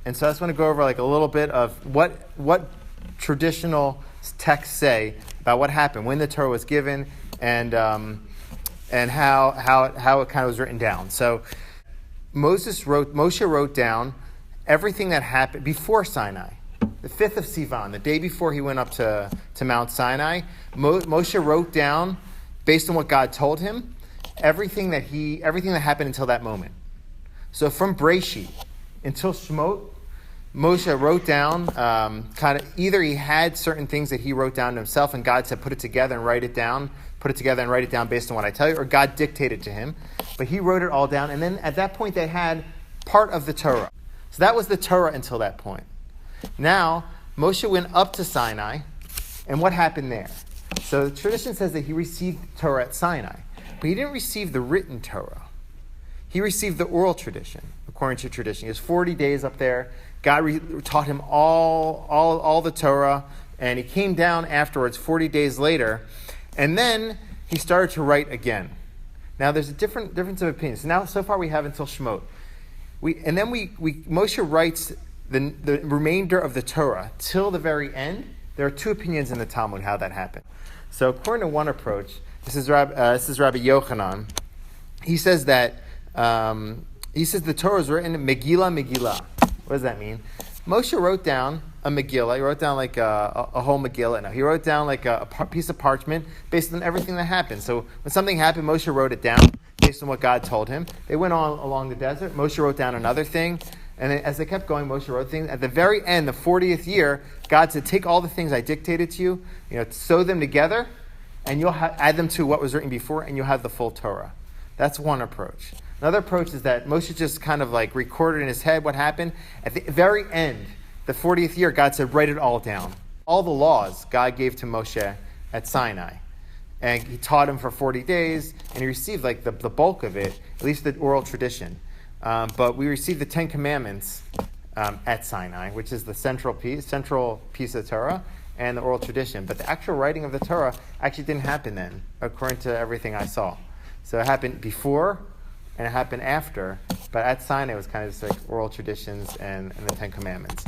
And so I just want to go over like a little bit of what traditional texts say about what happened when the Torah was given and how it kind of was written down. So Moshe wrote down everything that happened before Sinai. The 5th of Sivan, the day before he went up to Mount Sinai, Moshe wrote down, based on what God told him, everything that happened until that moment. So from Breshit until Shemot, Moshe wrote down kind of either he had certain things that he wrote down himself and God said put it together and write it down based on what I tell you, or God dictated to him. But he wrote it all down, and then at that point they had part of the Torah. So that was the Torah until that point. Now, Moshe went up to Sinai, and what happened there? So the tradition says that he received Torah at Sinai, but he didn't receive the written Torah. He received the oral tradition, according to tradition. He was 40 days up there. God taught him all the Torah, and he came down afterwards 40 days later, and then he started to write again. Now, there's a difference of opinion. So far we have until Shemot. Moshe writes the remainder of the Torah till the very end. There are two opinions in the Talmud how that happened. So according to one approach, this is Rabbi Yochanan. He says that the Torah is written Megillah. What does that mean? Moshe wrote down a Megillah. He wrote down like a whole Megillah. No, he wrote down like a piece of parchment based on everything that happened. So when something happened, Moshe wrote it down based on what God told him. They went on along the desert. Moshe wrote down another thing. And then as they kept going, Moshe wrote things. At the very end, the 40th year, God said, take all the things I dictated to you, sew them together, and you'll add them to what was written before, and you'll have the full Torah. That's one approach. Another approach is that Moshe just kind of like recorded in his head what happened. At the very end, the 40th year, God said, write it all down. All the laws God gave to Moshe at Sinai. And he taught him for 40 days, and he received like the bulk of it, at least the oral tradition. But we received the 10 Commandments at Sinai, which is the central piece of Torah, and the oral tradition. But the actual writing of the Torah actually didn't happen then, according to everything I saw. So it happened before, and it happened after. But at Sinai, it was kind of just like oral traditions and the 10 Commandments.